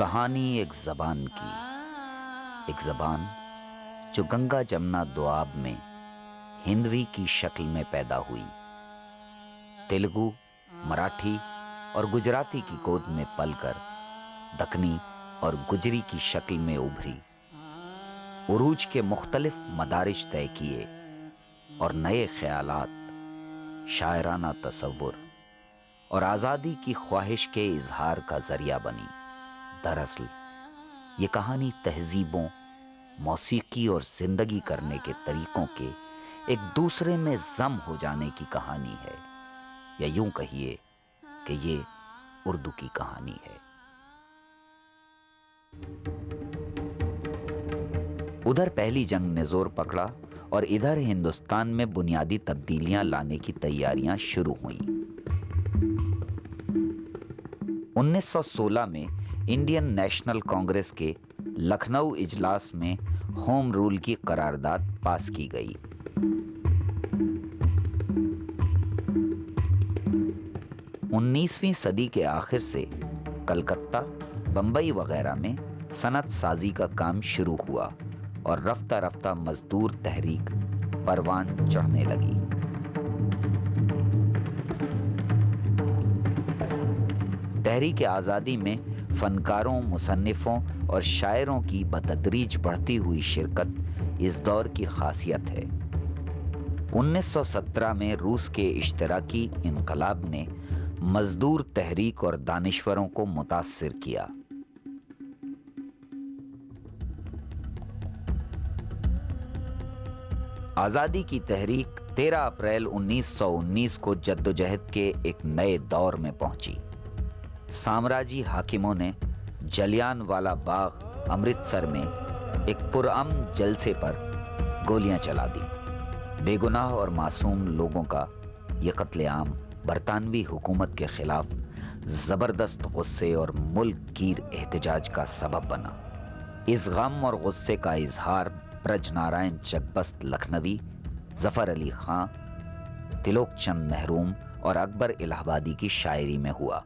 کہانی ایک زبان کی، ایک زبان جو گنگا جمنا دوآب میں ہندوی کی شکل میں پیدا ہوئی، تیلگو، مراٹھی اور گجراتی کی گود میں پل کر دکنی اور گجری کی شکل میں ابھری، عروج کے مختلف مدارج طے کیے اور نئے خیالات، شاعرانہ تصور اور آزادی کی خواہش کے اظہار کا ذریعہ بنی۔ دراصل یہ کہانی تہذیبوں، موسیقی اور زندگی کرنے کے طریقوں کے ایک دوسرے میں ضم ہو جانے کی کہانی ہے، یا یوں کہیے کہ یہ اردو کی کہانی ہے۔ ادھر پہلی جنگ نے زور پکڑا اور ادھر ہندوستان میں بنیادی تبدیلیاں لانے کی تیاریاں شروع ہوئیں۔ 1916 میں انڈین نیشنل کانگریس کے لکھنؤ اجلاس میں ہوم رول کی قرارداد پاس کی گئی۔ 19ویں صدی کے آخر سے کلکتہ، بمبئی وغیرہ میں صنعت سازی کا کام شروع ہوا اور رفتہ رفتہ مزدور تحریک پروان چڑھنے لگی۔ تحریک آزادی میں فنکاروں، مصنفوں اور شاعروں کی بتدریج بڑھتی ہوئی شرکت اس دور کی خاصیت ہے۔ 1917 میں روس کے اشتراکی انقلاب نے مزدور تحریک اور دانشوروں کو متاثر کیا۔ آزادی کی تحریک 13 اپریل 1919 کو جدوجہد کے ایک نئے دور میں پہنچی۔ سامراجی حاکموں نے جلیان والا باغ امرتسر میں ایک پرامن جلسے پر گولیاں چلا دی۔ بے گناہ اور معصوم لوگوں کا یہ قتل عام برطانوی حکومت کے خلاف زبردست غصے اور ملک گیر احتجاج کا سبب بنا۔ اس غم اور غصے کا اظہار برج نارائن چکبست لکھنوی، ظفر علی خاں، تلوک چند محروم اور اکبر الہ آبادی کی شاعری میں ہوا۔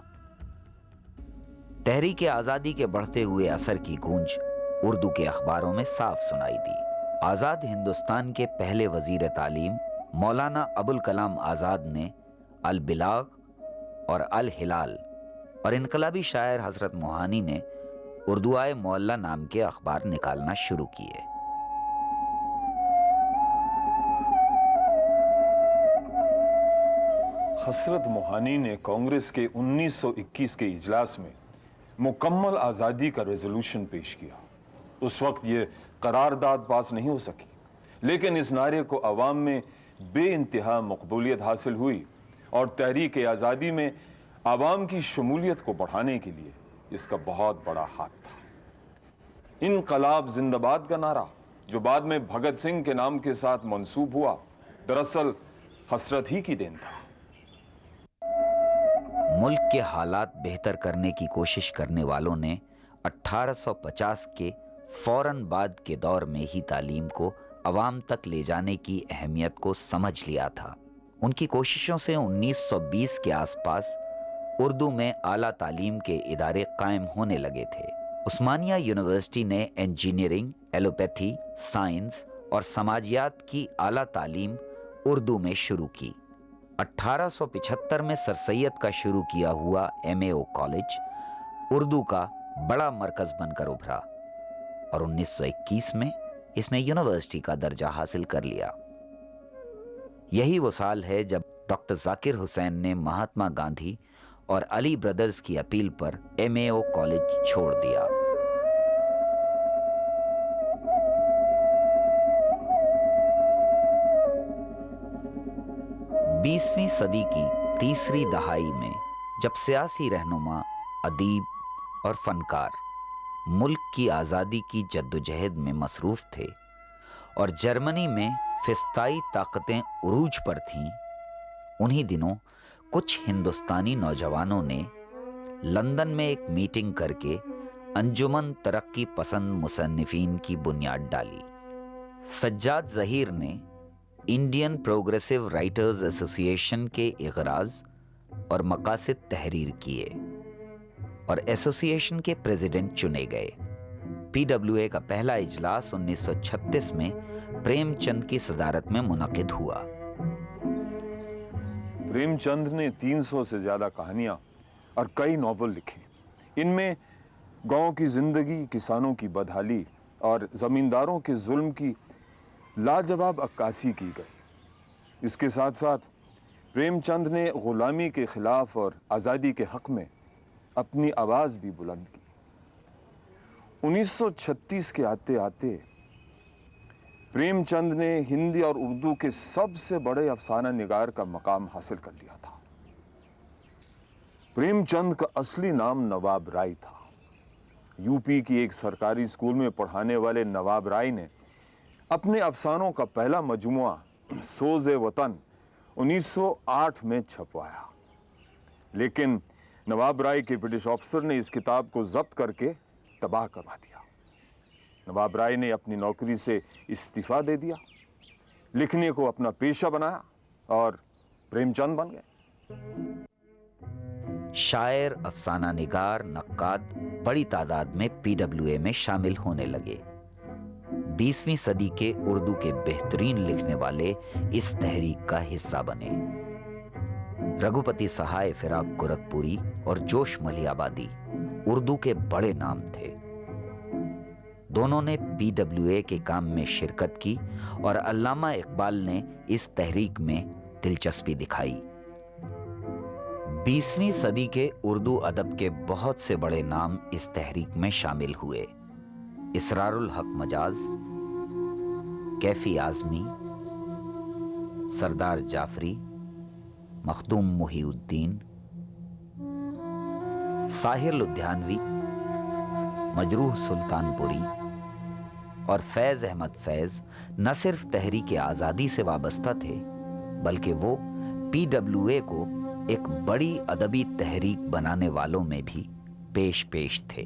تحریک آزادی کے بڑھتے ہوئے اثر کی گونج اردو کے اخباروں میں صاف سنائی دی۔ آزاد ہندوستان کے پہلے وزیر تعلیم مولانا ابوالکلام آزاد نے البلاغ اور الہلال اور انقلابی شاعر حضرت موہانی نے اردوائے معلیٰ نام کے اخبار نکالنا شروع کیے۔ حضرت موہانی نے کانگریس کے 1921 کے اجلاس میں مکمل آزادی کا ریزولوشن پیش کیا۔ اس وقت یہ قرارداد پاس نہیں ہو سکی، لیکن اس نعرے کو عوام میں بے انتہا مقبولیت حاصل ہوئی اور تحریک آزادی میں عوام کی شمولیت کو بڑھانے کے لیے اس کا بہت بڑا ہاتھ تھا۔ انقلاب زندہ باد کا نعرہ، جو بعد میں بھگت سنگھ کے نام کے ساتھ منسوب ہوا، دراصل حسرت ہی کی دین تھا۔ ملک کے حالات بہتر کرنے کی کوشش کرنے والوں نے 1850 کے فوراً بعد کے دور میں ہی تعلیم کو عوام تک لے جانے کی اہمیت کو سمجھ لیا تھا۔ ان کی کوششوں سے 1920 کے آس پاس اردو میں اعلیٰ تعلیم کے ادارے قائم ہونے لگے تھے۔ عثمانیہ یونیورسٹی نے انجینئرنگ، ایلوپیتھی، سائنس اور سماجیات کی اعلیٰ تعلیم اردو میں شروع کی۔ 1875 میں سر سید کا شروع کیا ہوا MAO کالج اردو کا بڑا مرکز بن کر ابھرا اور 1921 میں اس نے یونیورسٹی کا درجہ حاصل کر لیا۔ یہی وہ سال ہے جب ڈاکٹر ذاکر حسین نے مہاتما گاندھی اور علی برادرز کی اپیل پر MAO کالج چھوڑ دیا۔ بیسویں صدی کی تیسری دہائی میں جب سیاسی رہنما، ادیب اور فنکار ملک کی آزادی کی جدوجہد میں مصروف تھے اور جرمنی میں فسطائی طاقتیں عروج پر تھیں، انہی دنوں کچھ ہندوستانی نوجوانوں نے لندن میں ایک میٹنگ کر کے انجمن ترقی پسند مصنفین کی بنیاد ڈالی۔ سجاد ظہیر نے انڈین پروگریسو رائٹرز ایسوسی ایشن کے اغراض اور مقاصد تحریر کیے۔ اور ایسوسی ایشن کے پریزیڈنٹ چنے گئے۔ پی ڈبلیو اے کا پہلا اجلاس 1936 میں پریم چند کی صدارت میں منعقد ہوا۔ پریم چند نے 300 سے زیادہ کہانیاں اور کئی ناول لکھے۔ ان میں گاؤں کی زندگی، کسانوں کی بدحالی اور زمینداروں کے ظلم کی لاجواب عکاسی کی گئی۔ اس کے ساتھ ساتھ پریم چند نے غلامی کے خلاف اور آزادی کے حق میں اپنی آواز بھی بلند کی۔ 1936 کے آتے آتے پریم چند نے ہندی اور اردو کے سب سے بڑے افسانہ نگار کا مقام حاصل کر لیا تھا۔ پریم چند کا اصلی نام نواب رائے تھا۔ یو پی کی ایک سرکاری اسکول میں پڑھانے والے نواب رائے نے اپنے افسانوں کا پہلا مجموعہ سوز وطن 1908 میں چھپوایا، لیکن نواب رائے کے برٹش آفیسر نے اس کتاب کو ضبط کر کے تباہ کروا دیا۔ نواب رائے نے اپنی نوکری سے استعفیٰ دے دیا، لکھنے کو اپنا پیشہ بنایا اور پریم چند بن گئے۔ شاعر، افسانہ نگار، نقاد بڑی تعداد میں پی ڈبلیو اے میں شامل ہونے لگے۔ 20ویں صدی کے اردو کے بہترین لکھنے والے اس تحریک کا حصہ بنے۔ رگھوپتی سہائے فراق گورکھپوری اور جوش ملی آبادی اردو کے بڑے نام تھے۔ دونوں نے پی ڈبلیو اے کے کام میں شرکت کی اور علامہ اقبال نے اس تحریک میں دلچسپی دکھائی۔ 20ویں صدی کے اردو ادب کے بہت سے بڑے نام اس تحریک میں شامل ہوئے۔ اسرار الحق مجاز، کیفی اعظمی، سردار جعفری، مخدوم محی الدین، ساحر لدھیانوی، مجروح سلطان پوری اور فیض احمد فیض نہ صرف تحریک آزادی سے وابستہ تھے بلکہ وہ پی ڈبلیو اے کو ایک بڑی ادبی تحریک بنانے والوں میں بھی پیش تھے۔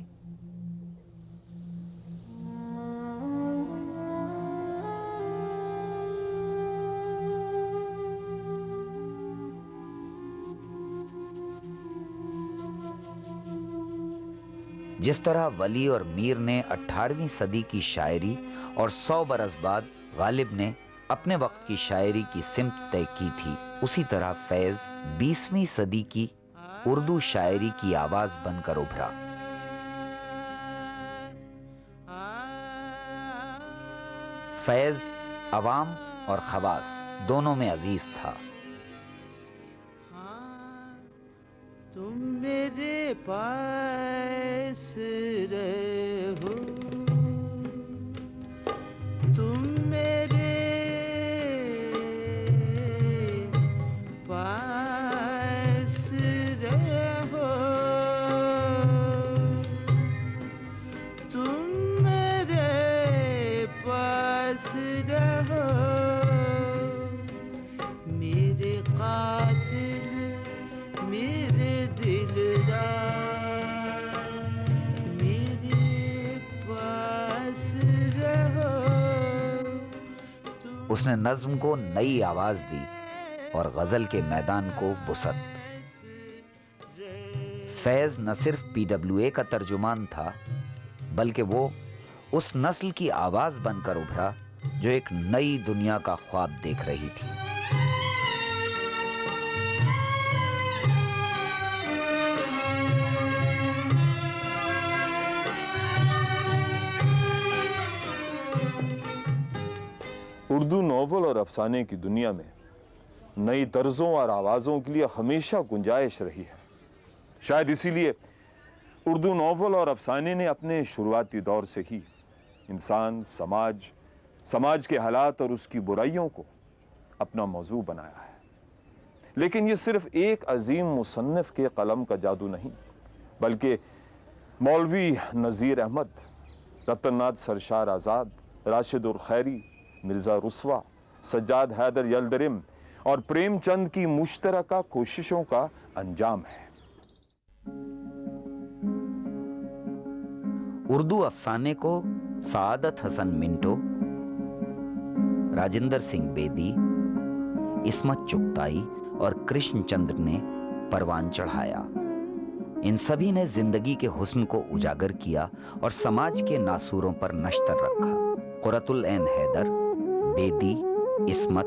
جس طرح ولی اور میر نے 18ویں صدی کی شاعری اور 100 برس بعد غالب نے اپنے وقت کی شاعری کی سمت طے کی تھی، اسی طرح فیض 20ویں صدی کی اردو شاعری کی آواز بن کر ابھرا۔ فیض عوام اور خواص دونوں میں عزیز تھا۔ تم میرے پاس رہو، تم میرے پاس رہو، تم میرے پاس رہو، میرے قاتل میرے دلدار میرے پاس رہو۔ اس نے نظم کو نئی آواز دی اور غزل کے میدان کو وسعت۔ فیض نہ صرف پی ڈبلیو اے کا ترجمان تھا بلکہ وہ اس نسل کی آواز بن کر ابھرا جو ایک نئی دنیا کا خواب دیکھ رہی تھی۔ اردو ناول اور افسانے کی دنیا میں نئی طرزوں اور آوازوں کے لیے ہمیشہ گنجائش رہی ہے۔ شاید اسی لیے اردو ناول اور افسانے نے اپنے شروعاتی دور سے ہی انسان، سماج کے حالات اور اس کی برائیوں کو اپنا موضوع بنایا ہے۔ لیکن یہ صرف ایک عظیم مصنف کے قلم کا جادو نہیں، بلکہ مولوی نذیر احمد، رتن ناتھ سرشار آزاد، راشد الخیری، مرزا رسوا، سجاد حیدر یلدرم اور پریم چند کی مشترکہ کوششوں کا انجام ہے۔ اردو افسانے کو سعادت حسن منٹو، راجندر سنگھ بیدی، عصمت چغتائی اور کرشن چندر نے پروان چڑھایا۔ ان سبھی نے زندگی کے حسن کو اجاگر کیا اور سماج کے ناسوروں پر نشتر رکھا۔ قرۃ العین حیدر، بیدی، عصمت،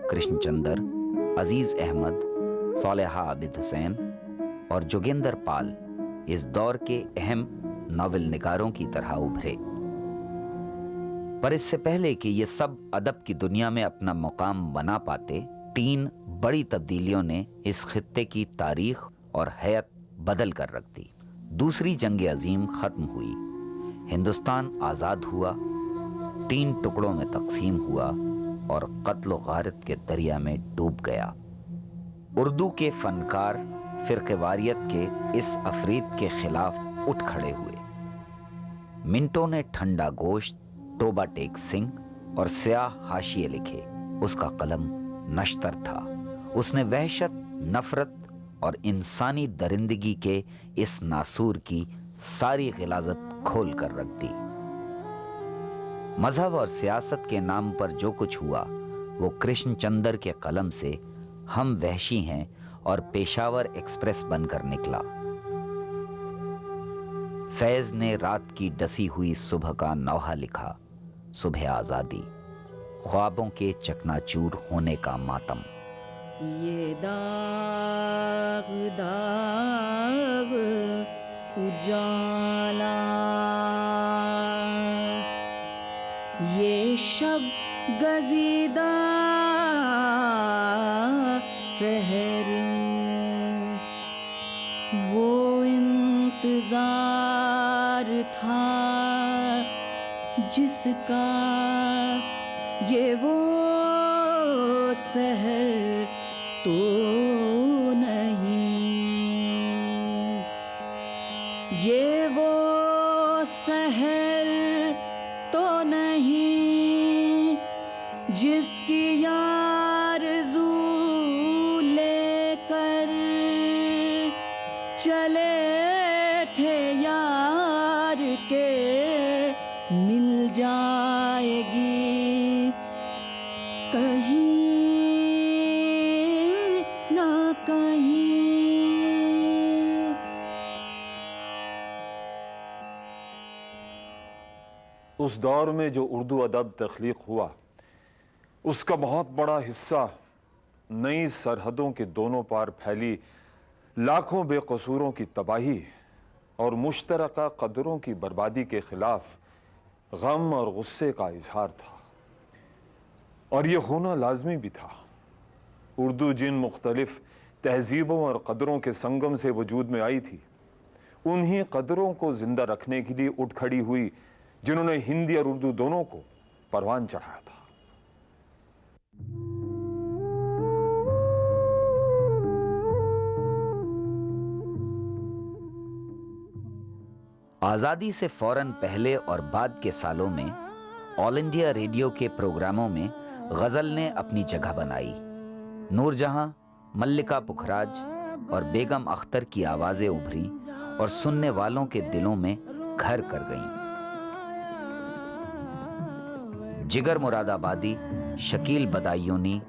کرشن چندر، عزیز احمد، صالحہ عابد حسین اور جوگیندر پال اس دور کے اہم ناول نگاروں کی طرح ابھرے۔ پر اس سے پہلے کہ یہ سب ادب کی دنیا میں اپنا مقام بنا پاتے، 3 بڑی تبدیلیوں نے اس خطے کی تاریخ اور حیت بدل کر رکھ دی۔ دوسری جنگ عظیم ختم ہوئی، ہندوستان آزاد ہوا، 3 ٹکڑوں میں تقسیم ہوا اور قتل و غارت کے دریا میں ڈوب گیا۔ اردو کے فنکار فرقہ واریت کے اس افرید کے خلاف اٹھ کھڑے ہوئے۔ منٹو نے ٹھنڈا گوشت، توبہ ٹیک سنگھ اور سیاہ حاشیے لکھے۔ اس کا قلم نشتر تھا۔ اس نے وحشت، نفرت اور انسانی درندگی کے اس ناسور کی ساری غلاظت کھول کر رکھ دی۔ مذہب اور سیاست کے نام پر جو کچھ ہوا وہ کرشن چندر کے قلم سے ہم وحشی ہیں اور پیشاور ایکسپریس بن کر نکلا۔ فیض نے رات کی ڈسی ہوئی صبح کا نوحہ لکھا، صبح آزادی، خوابوں کے چکناچور ہونے کا ماتم۔ یہ داغ داغ اجالا، یہ شب گزیدہ سحر، وہ انتظار تھا جس کا یہ وہ سحر تو نہیں، یہ وہ سحر تو نہیں جس کی آرزو لے کر چلے تھے یار کے مل جائے گی کہیں نہ کہیں۔ اس دور میں جو اردو ادب تخلیق ہوا، اس کا بہت بڑا حصہ نئی سرحدوں کے دونوں پار پھیلی لاکھوں بے قصوروں کی تباہی اور مشترکہ قدروں کی بربادی کے خلاف غم اور غصے کا اظہار تھا، اور یہ ہونا لازمی بھی تھا۔ اردو جن مختلف تہذیبوں اور قدروں کے سنگم سے وجود میں آئی تھی، انہی قدروں کو زندہ رکھنے کے لیے اٹھ کھڑی ہوئی جنہوں نے ہندی اور اردو دونوں کو پروان چڑھایا تھا۔ آزادی سے فوراً پہلے اور بعد کے سالوں میں آل انڈیا ریڈیو کے پروگراموں میں غزل نے اپنی جگہ بنائی۔ نور جہاں، ملکہ پکھراج اور بیگم اختر کی آوازیں ابھریں اور سننے والوں کے دلوں میں گھر کر گئیں۔ جگر مراد آبادی، شکیل بدایونی،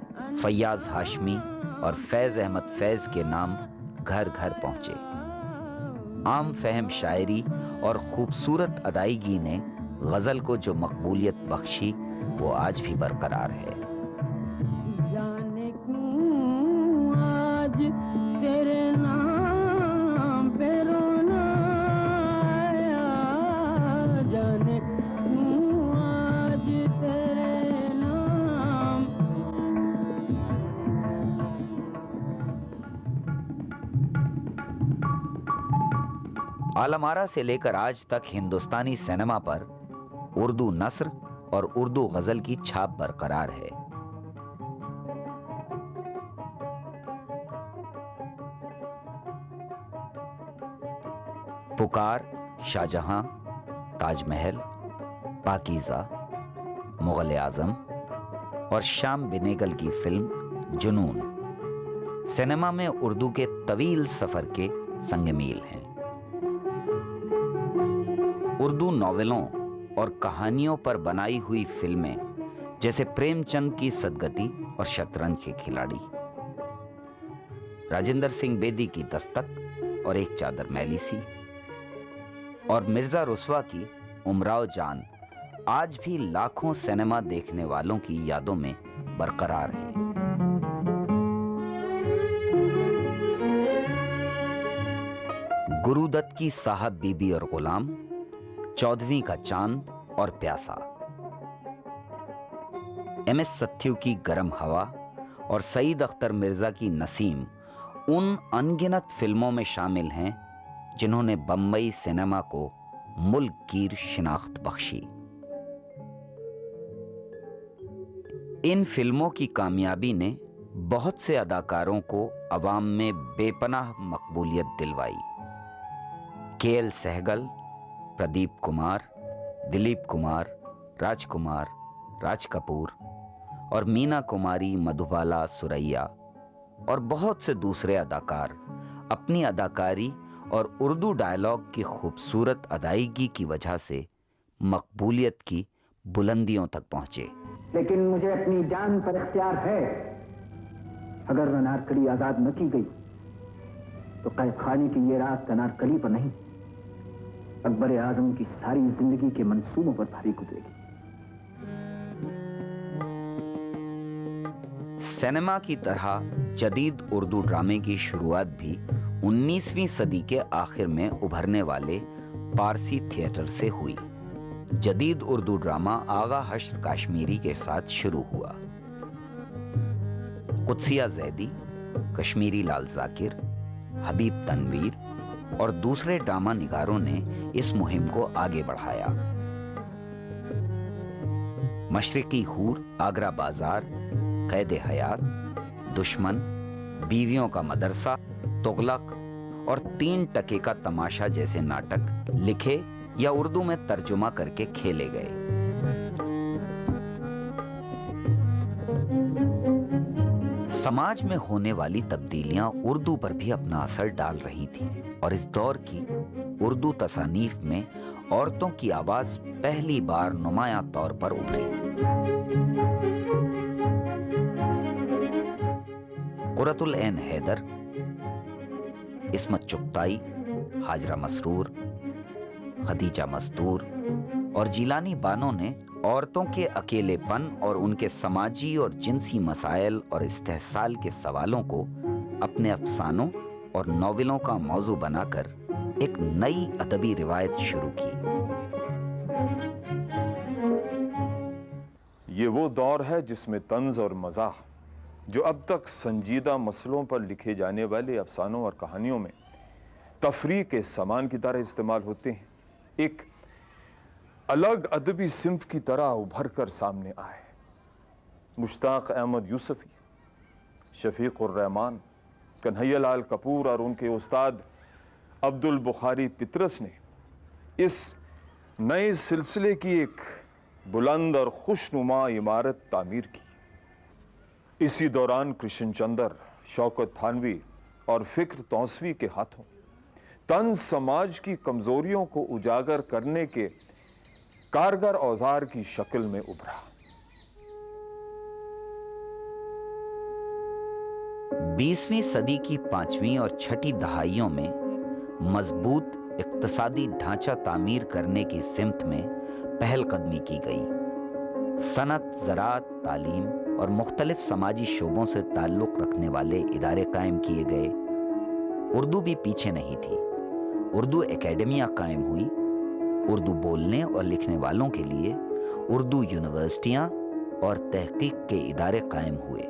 فیاض ہاشمی اور فیض احمد فیض کے نام گھر گھر پہنچے۔ عام فہم شاعری اور خوبصورت ادائیگی نے غزل کو جو مقبولیت بخشی وہ آج بھی برقرار ہے۔ جانے کیوں آج تیرے نام پہ رونا آیا، جانے کیوں آج تیرے نام۔ عالم آرا سے لے کر آج تک ہندوستانی سینما پر اردو نثر اور اردو غزل کی چھاپ برقرار ہے۔ پکار، شاہجہاں، تاج محل، پاکیزہ، مغل اعظم اور شام بینیگل کی فلم جنون سینما میں اردو کے طویل سفر کے سنگ میل ہیں۔ اردو ناولوں اور کہانیوں پر بنائی ہوئی فلمیں جیسے پریم چند کی سدگتی اور شطرنج کے کھلاڑی، راجندر سنگھ بیدی کی دستک اور ایک چادر میلی سی، اور مرزا رسوا کی امراؤ جان آج بھی لاکھوں سینما دیکھنے والوں کی یادوں میں برقرار ہے۔ گرو دت کی صاحب بی بی اور غلام، چودھویں کا چاند اور پیاسا، ایم ایس ستھیو کی گرم ہوا اور سعید اختر مرزا کی نسیم ان انگنت فلموں میں شامل ہیں جنہوں نے بمبئی سینما کو ملک گیر شناخت بخشی۔ ان فلموں کی کامیابی نے بہت سے اداکاروں کو عوام میں بے پناہ مقبولیت دلوائی۔ کے ایل سہگل، پردیپ کمار، دلیپ کمار، راج کپور اور مینا کماری، مدھوبالا، سریا اور بہت سے دوسرے اداکار اپنی اداکاری اور اردو ڈائلاگ کی خوبصورت ادائیگی کی وجہ سے مقبولیت کی بلندیوں تک پہنچے۔ لیکن مجھے اپنی جان پر اختیار ہے، اگر انارکلی آزاد نہ کی گئی تو قید خانے کی یہ رات انارکلی پر نہیں، اکبر اعظم کی ساری زندگی کے منصوبوں پر بھاری گزرے گی۔ سینما کی طرح جدید اردو ڈرامے کی شروعات بھی 19ویں صدی کے آخر میں ابھرنے والے پارسی تھیٹر سے ہوئی۔ جدید اردو ڈرامہ آغا حشر کاشمیری کے ساتھ شروع ہوا۔ قدسیہ زیدی، کشمیری لال ذاکر، حبیب تنویر اور دوسرے ڈرامہ نگاروں نے اس مہم کو آگے بڑھایا۔ مشرقی حور، آگرہ بازار، قید حیات، دشمن، بیویوں کا مدرسہ، تغلق اور 3 ٹکے کا تماشا جیسے ناٹک لکھے یا اردو میں ترجمہ کر کے کھیلے گئے۔ سماج میں ہونے والی تبدیلیاں اردو پر بھی اپنا اثر ڈال رہی تھیں اور اس دور کی اردو تصانیف میں عورتوں کی آواز پہلی بار نمایاں طور پر ابھری۔ قرۃ العین حیدر، عصمت چغتائی، ہاجرہ مسرور، خدیجہ مستور اور جیلانی بانو نے عورتوں کے اکیلے پن اور ان کے سماجی اور جنسی مسائل اور استحصال کے سوالوں کو اپنے افسانوں اور ناولوں کا موضوع بنا کر ایک نئی ادبی روایت شروع کی۔ یہ وہ دور ہے جس میں طنز اور مزاح، جو اب تک سنجیدہ مسئلوں پر لکھے جانے والے افسانوں اور کہانیوں میں تفریح کے سامان کی طرح استعمال ہوتے ہیں، ایک الگ ادبی صنف کی طرح ابھر کر سامنے آئے۔ مشتاق احمد یوسفی، شفیق الرحمان، کنہیا لال کپور اور ان کے استاد عبد البخاری پطرس نے اس نئے سلسلے کی ایک بلند اور خوشنما عمارت تعمیر کی۔ اسی دوران کرشن چندر، شوکت تھانوی اور فکر توسوی کے ہاتھوں طنز سماج کی کمزوریوں کو اجاگر کرنے کے کارگر اوزار کی شکل میں ابھرا۔ 20ویں صدی کی 5ویں اور 6ٹھی دہائیوں میں مضبوط اقتصادی ڈھانچہ تعمیر کرنے کی سمت میں پہل قدمی کی گئی۔ صنعت، زراعت، تعلیم اور مختلف سماجی شعبوں سے تعلق رکھنے والے ادارے قائم کیے گئے۔ اردو بھی پیچھے نہیں تھی۔ اردو اکیڈمیاں قائم ہوئی۔ اردو بولنے اور لکھنے والوں کے لیے اردو یونیورسٹیاں اور تحقیق کے ادارے قائم ہوئے۔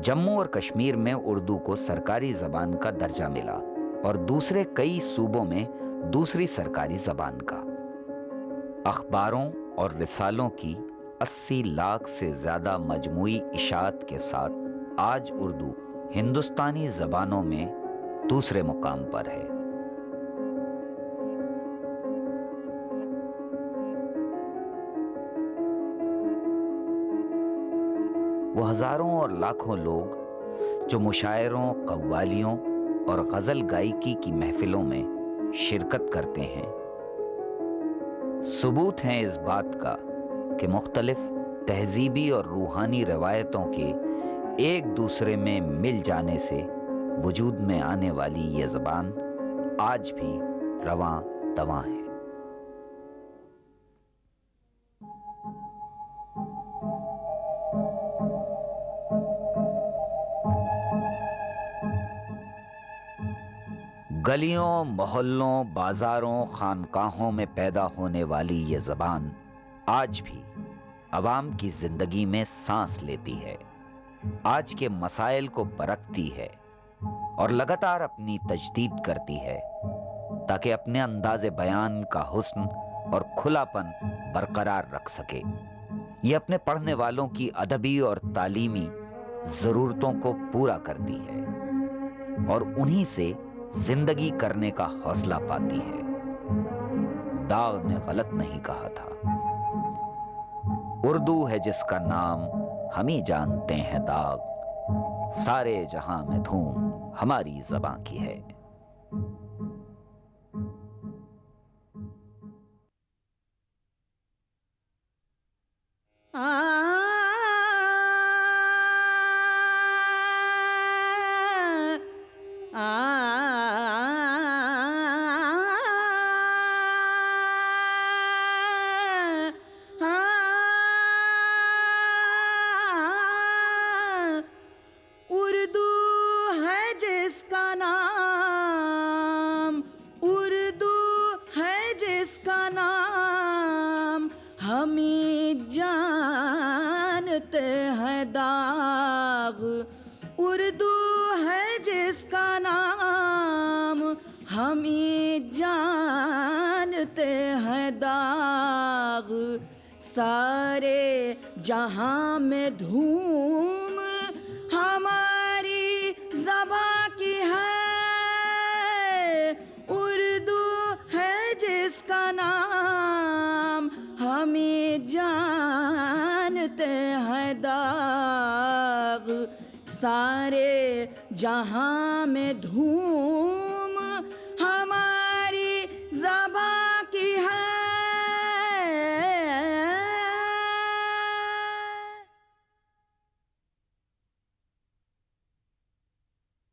جموں اور کشمیر میں اردو کو سرکاری زبان کا درجہ ملا اور دوسرے کئی صوبوں میں دوسری سرکاری زبان کا۔ اخباروں اور رسالوں کی 80 لاکھ سے زیادہ مجموعی اشاعت کے ساتھ آج اردو ہندوستانی زبانوں میں دوسرے مقام پر ہے۔ وہ ہزاروں اور لاکھوں لوگ جو مشاعروں، قوالیوں اور غزل گائیکی کی محفلوں میں شرکت کرتے ہیں، ثبوت ہیں اس بات کا کہ مختلف تہذیبی اور روحانی روایتوں کے ایک دوسرے میں مل جانے سے وجود میں آنے والی یہ زبان آج بھی رواں دواں ہے۔ گلیوں، محلوں، بازاروں، خانقاہوں میں پیدا ہونے والی یہ زبان آج بھی عوام کی زندگی میں سانس لیتی ہے، آج کے مسائل کو پرکھتی ہے اور لگاتار اپنی تجدید کرتی ہے تاکہ اپنے انداز بیان کا حسن اور کھلا پن برقرار رکھ سکے۔ یہ اپنے پڑھنے والوں کی ادبی اور تعلیمی ضرورتوں کو پورا کرتی ہے اور انہی سے زندگی کرنے کا حوصلہ پاتی ہے۔ داغ نے غلط نہیں کہا تھا، اردو ہے جس کا نام ہم ہی جانتے ہیں داغ، سارے جہاں میں دھوم ہماری زباں کی ہے۔ اردو ہے جس کا نام، اردو ہے جس کا نام، ہمیں جانتے ہیں داغ، اردو ہے جس کا نام، ہمیں جانتے ہیں داغ، سارے جہاں میں دھوم ہماری زباں کی ہے، اردو ہے جس کا نام، ہمیں جانتے ہیں داغ، سارے جہاں میں دھوم ہماری زباں